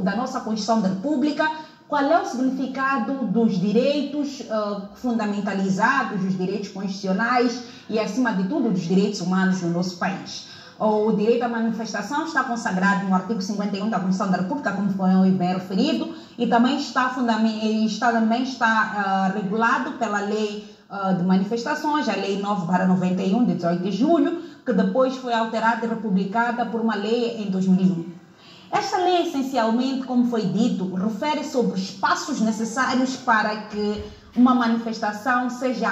da nossa Constituição da República, qual é o significado dos direitos fundamentalizados, dos direitos constitucionais e, acima de tudo, dos direitos humanos no nosso país. O direito à manifestação está consagrado no artigo 51 da Constituição da República, como foi bem referido, e também está regulado pela Lei de Manifestações, a Lei 9/91, de 18 de julho, que depois foi alterada e republicada por uma lei em 2001. Esta lei, essencialmente, como foi dito, refere sobre os passos necessários para que uma manifestação seja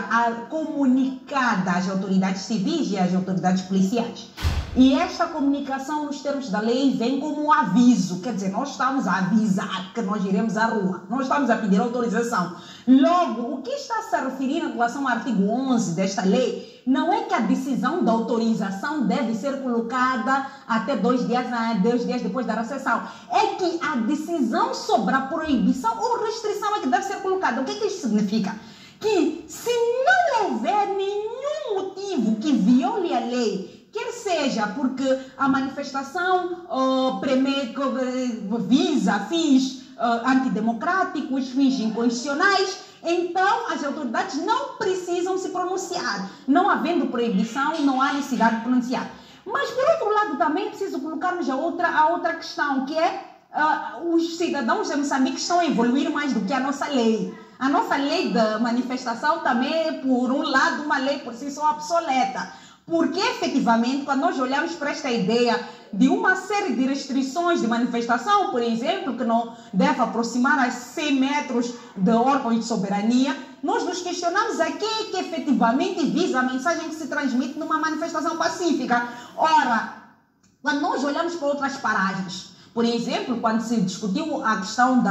comunicada às autoridades civis e às autoridades policiais. E esta comunicação, nos termos da lei, vem como um aviso. Quer dizer, nós estamos a avisar que nós iremos à rua. Nós estamos a pedir autorização. Logo, o que está-se a referir em relação ao artigo 11 desta lei não é que a decisão da autorização deve ser colocada até 2 dias depois da recepção. É que a decisão sobre a proibição ou restrição é que deve ser colocada. O que isso significa? Que se não houver nenhum motivo que viole a lei, quer seja porque a manifestação visa fins antidemocráticos, fins inconstitucionais, então as autoridades não precisam se pronunciar. Não havendo proibição, não há necessidade de pronunciar. Mas, por outro lado, também preciso colocarmos a outra questão, que é os cidadãos de Moçambique estão a evoluir mais do que a nossa lei. A nossa lei da manifestação também é, por um lado, uma lei por si só obsoleta. Porque, efetivamente, quando nós olhamos para esta ideia de uma série de restrições de manifestação, por exemplo, que não deve aproximar a 100 metros de órgãos de soberania, nós nos questionamos a que efetivamente visa a mensagem que se transmite numa manifestação pacífica. Ora, quando nós olhamos para outras paragens, por exemplo, quando se discutiu a questão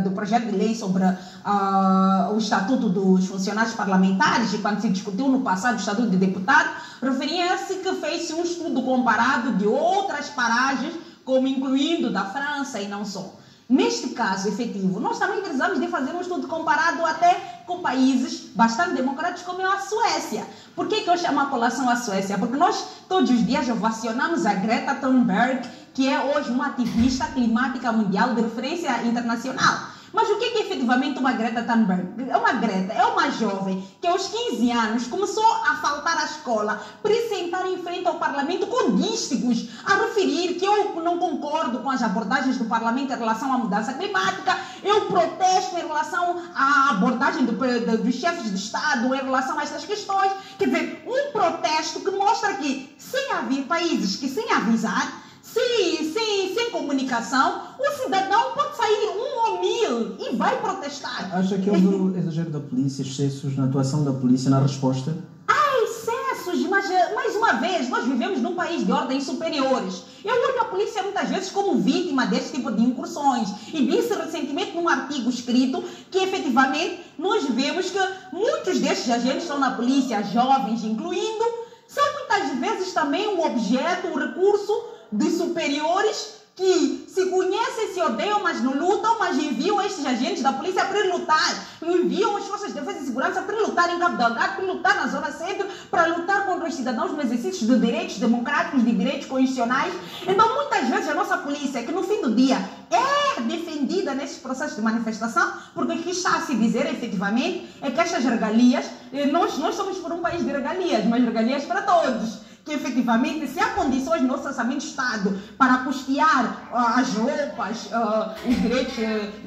do projeto de lei sobre o Estatuto dos Funcionários Parlamentares, e quando se discutiu no passado o Estatuto de Deputado, referia-se que fez-se um estudo comparado de outras paragens, como incluindo da França e não só. Neste caso efetivo, nós também precisamos de fazer um estudo comparado até com países bastante democráticos como a Suécia. Por que eu chamo a colação à Suécia? Porque nós todos os dias ovacionamos a Greta Thunberg, que é hoje uma ativista climática mundial de referência internacional. Mas o que é efetivamente uma Greta Thunberg? É uma jovem que aos 15 anos começou a faltar à escola para sentar em frente ao Parlamento com dísticos a referir que eu não concordo com as abordagens do Parlamento em relação à mudança climática, eu protesto em relação à abordagem dos chefes de Estado em relação a estas questões. Quer dizer, um protesto que mostra que sem haver países que sem avisar, sem comunicação, o cidadão pode sair 1 ou 1000 e vai protestar. Acha que houve exagero da polícia, excessos na atuação da polícia, na resposta? Há excessos, mas mais uma vez, nós vivemos num país de ordens superiores. Eu olho a polícia muitas vezes como vítima deste tipo de incursões. E disse recentemente num artigo escrito que efetivamente nós vemos que muitos destes agentes estão na polícia, jovens incluindo, são muitas vezes também um objeto, um recurso de superiores que se conhecem, se odeiam, mas não lutam, mas enviam estes agentes da polícia para ir lutar. Enviam as forças de defesa e segurança para ir lutar em Cabo Delgado, para ir lutar na Zona Centro, para lutar contra os cidadãos no exercício de direitos democráticos, de direitos constitucionais. Então, muitas vezes, a nossa polícia, que no fim do dia é defendida nesses processos de manifestação, porque o que está a se dizer, efetivamente, é que estas regalias, nós somos por um país de regalias, mas regalias para todos. Que efetivamente, se há condições no nosso orçamento de Estado para custear as roupas, os direitos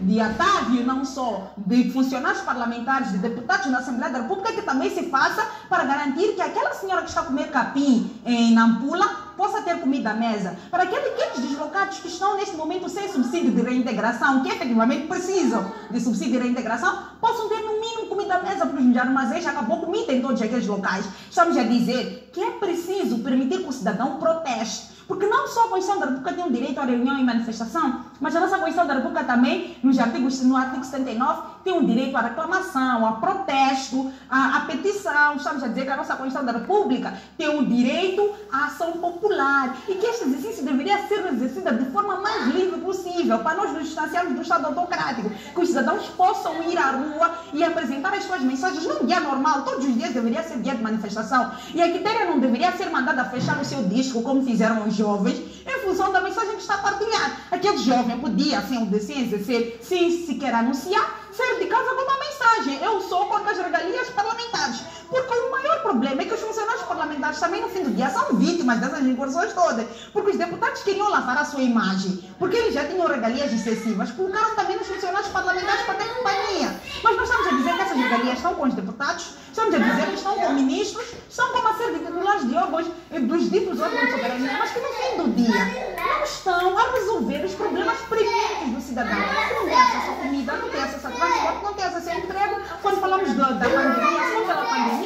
de atávio, não só de funcionários parlamentares, de deputados na Assembleia da República, que também se faça para garantir que aquela senhora que está a comer capim em Nampula possa ter comida à mesa. Para aqueles deslocados que estão neste momento sem subsídio de reintegração, que efetivamente precisam de subsídio de reintegração, possam ter no mínimo comida à mesa, porque os armazéns já acabou comida em todos aqueles locais. Estamos a dizer que é preciso permitir que o cidadão proteste. Porque não só a Constituição da República tem o direito à reunião e manifestação, mas a nossa Constituição da República também, no artigo 79, tem o direito à reclamação, a protesto, a petição. Estamos a dizer que a nossa Constituição da República tem o direito à ação popular e que este exercício deveria ser exercido de forma mais livre possível, para nós nos distanciarmos do Estado autocrático, que os cidadãos possam ir à rua e apresentar as suas mensagens num dia normal. Todos os dias deveria ser dia de manifestação. E a Quitéria não deveria ser mandada a fechar o seu disco, como fizeram os jovens, em função da mensagem que está a partilhar. Aquele jovem podia, sem exercer, sem sequer anunciar, sair de casa com uma mensagem: eu sou contra as regalias parlamentares. Porque o maior problema é que os funcionários parlamentares também no fim do dia são vítimas dessas incursões todas. Porque os deputados queriam lavar a sua imagem, porque eles já tinham regalias excessivas, colocaram também os funcionários parlamentares para ter companhia. Mas nós estamos a dizer que essas regalias estão com os deputados, estamos a dizer que estão com ministros, estão com uma série de titulares de órgãos, dos ditos órgãos de soberania, mas que no fim do dia não estão a resolver os problemas primários do cidadão. Que não tem acesso à comida, não tem acesso a transporte, não tem acesso a emprego. Quando falamos da pandemia, só pela pandemia,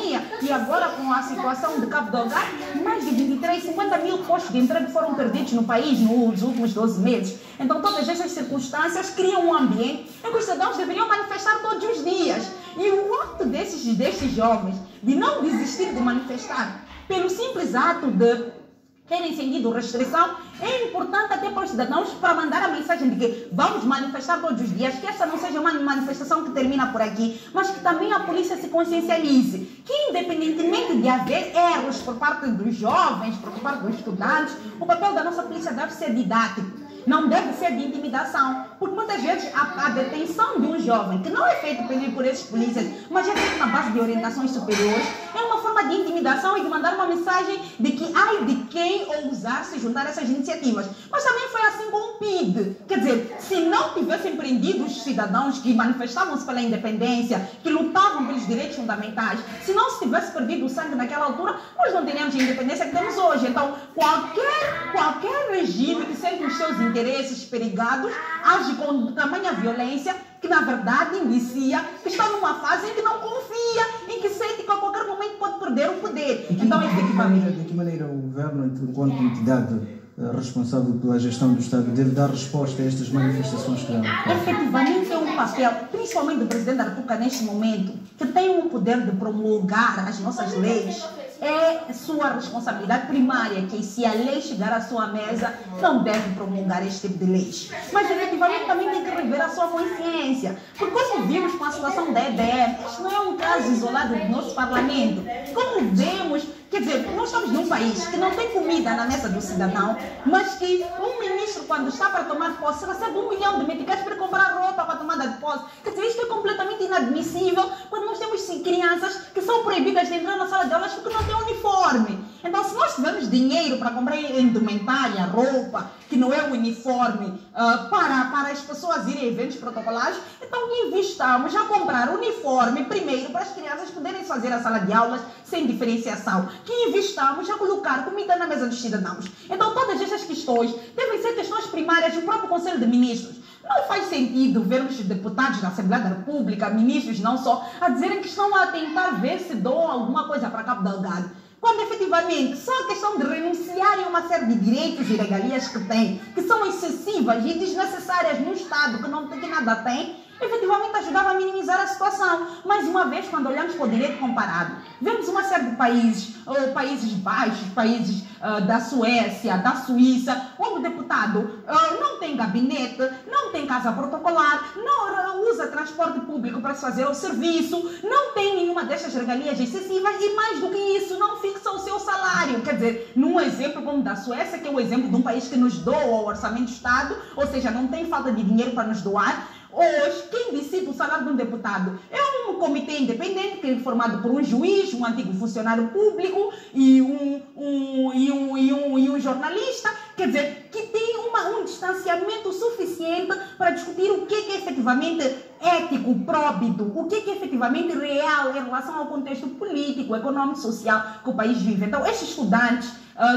e agora com a situação de Cabo Delgado, mais de 50 mil postos de emprego foram perdidos no país nos últimos 12 meses. Então todas essas circunstâncias criam um ambiente em que os cidadãos deveriam manifestar todos os dias. E o ato desses jovens de não desistir de manifestar pelo simples ato de terem sentido restrição, é importante até para os cidadãos para mandar a mensagem de que vamos manifestar todos os dias, que essa não seja uma manifestação que termina por aqui, mas que também a polícia se consciencialize, que independentemente de haver erros por parte dos jovens, por parte dos estudantes, o papel da nossa polícia deve ser didático. Não deve ser de intimidação, porque muitas vezes a detenção de um jovem, que não é feito por esses polícias, mas é feito na base de orientações superiores, é uma forma de intimidação e de mandar uma mensagem de que ai de quem ousar se juntar a essas iniciativas. Mas também foi assim com o PID. Quer dizer, se não tivessem prendido os cidadãos que manifestavam-se pela independência, que lutavam pelos direitos fundamentais, se não se tivesse perdido o sangue naquela altura, nós não teríamos a independência que temos hoje. Então, qualquer regime que sente os seus interesses perigados age com tamanha violência que na verdade indicia que está numa fase em que não confia, em que sente que a qualquer momento pode perder o poder. Então, de que maneira o governo, enquanto entidade responsável pela gestão do Estado, deve dar resposta a estas manifestações que dão? Efetivamente é um papel, principalmente do Presidente da República neste momento, que tem o poder de promulgar as nossas leis. É sua responsabilidade primária que, se a lei chegar à sua mesa, não deve promulgar este tipo de leis. Mas, efetivamente, também tem que rever a sua consciência. Porque, como vimos com a situação da EDM, este não é um caso isolado do nosso parlamento. Como vemos, quer dizer, nós estamos num país que não tem comida na mesa do cidadão, mas que um ministro, quando está para tomar posse, recebe 1 milhão de meticais para comprar roupa para tomada de posse. Quer dizer, isto é completamente inadmissível quando nós temos crianças que são proibidas de entrar na sala de aulas porque não têm uniforme. Então, se nós tivermos dinheiro para comprar indumentária, roupa, que não é o uniforme, para as pessoas irem a eventos protocolares, então investamos a comprar uniforme primeiro para as crianças poderem fazer a sala de aulas sem diferenciação, que investamos a colocar comida na mesa dos cidadãos. Então, todas essas questões devem ser questões primárias do próprio Conselho de Ministros. Não faz sentido vermos deputados da Assembleia da República, ministros não só, a dizerem que estão a tentar ver se dão alguma coisa para Cabo Delgado, quando efetivamente só a questão de renunciarem a uma série de direitos e regalias que têm, que são excessivas e desnecessárias no Estado, que nada tem, efetivamente ajudava a minimizar a situação. Mais uma vez, quando olhamos para o direito comparado, vemos uma série de países, Países Baixos, países da Suécia, da Suíça, onde o deputado não tem gabinete, não tem casa protocolar, não usa transporte público para se fazer o serviço, não tem nenhuma dessas regalias excessivas e, mais do que isso, não fixa o seu salário. Quer dizer, num exemplo como o da Suécia, que é o exemplo de um país que nos doa ao orçamento do Estado, ou seja, não tem falta de dinheiro para nos doar. Hoje, quem decide o salário de um deputado é um comitê independente que é formado por um juiz, um antigo funcionário público e um jornalista, quer dizer, que tem um distanciamento suficiente para discutir o que é efetivamente ético, próbido, o que é efetivamente real em relação ao contexto político, econômico, social que o país vive. Então, estes estudantes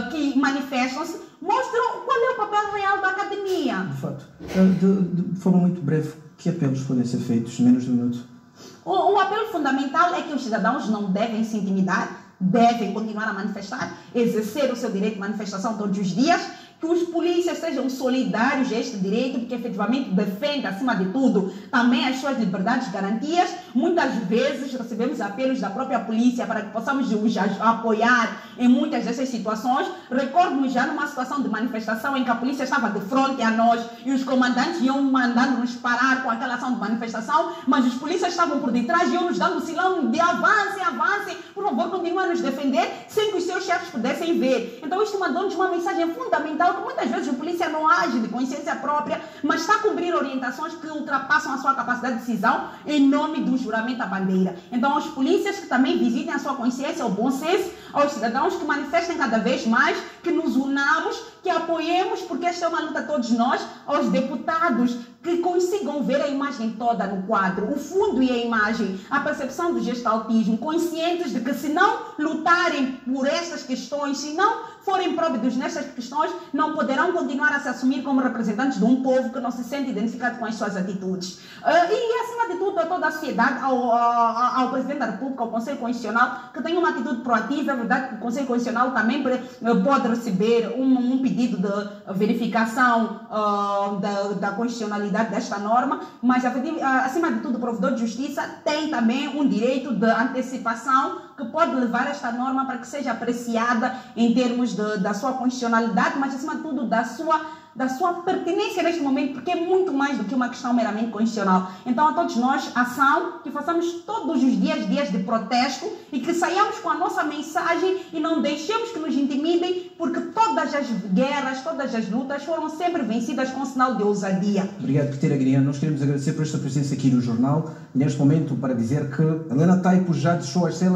que manifestam-se mostram qual é o papel real da academia. De fato. De forma muito breve, que apelos podem ser feitos? Menos de um minuto. O apelo fundamental é que os cidadãos não devem se intimidar, devem continuar a manifestar, exercer o seu direito de manifestação todos os dias, que os polícias sejam solidários a este direito, porque efetivamente defende, acima de tudo, também as suas liberdades e garantias. Muitas vezes recebemos apelos da própria polícia para que possamos os apoiar em muitas dessas situações. Recordo-me já numa situação de manifestação em que a polícia estava de frente a nós e os comandantes iam mandando-nos parar com aquela ação de manifestação, mas os polícias estavam por detrás e iam nos dando o sinal de avancem, por favor, continuem a nos defender, sem que os seus chefes pudessem ver. Então isto mandou-nos uma mensagem fundamental constitucional, que muitas vezes o polícia não age de consciência própria, mas está a cumprir orientações que ultrapassam a sua capacidade de decisão em nome do juramento à bandeira. Então, aos polícias que também visitem a sua consciência, o bom senso, aos cidadãos que manifestem cada vez mais, que nos unamos, que apoiemos, porque esta é uma luta de todos nós, aos deputados que consigam ver a imagem toda no quadro, o fundo e a imagem, a percepção do gestaltismo, conscientes de que se não lutarem por estas questões, se não forem próprios nestas questões, não poderão continuar a se assumir como representantes de um povo que não se sente identificado com as suas atitudes. E, acima de tudo, a toda a sociedade, ao Presidente da República, ao Conselho Constitucional, que tem uma atitude proativa. É verdade que o Conselho Constitucional também pode receber um pedido de verificação da constitucionalidade desta norma, mas, acima de tudo, o provedor de justiça tem também um direito de antecipação que pode levar esta norma para que seja apreciada em termos da sua constitucionalidade, mas, acima de tudo, da sua pertinência neste momento, porque é muito mais do que uma questão meramente constitucional. Então, a todos nós, ação, que façamos todos os dias de protesto e que saiamos com a nossa mensagem e não deixemos que nos intimidem, porque todas as guerras, todas as lutas foram sempre vencidas com sinal de ousadia. Obrigado, Peter Agriano. Nós queremos agradecer por esta presença aqui no jornal, neste momento, para dizer que Helena Taipo já deixou as celas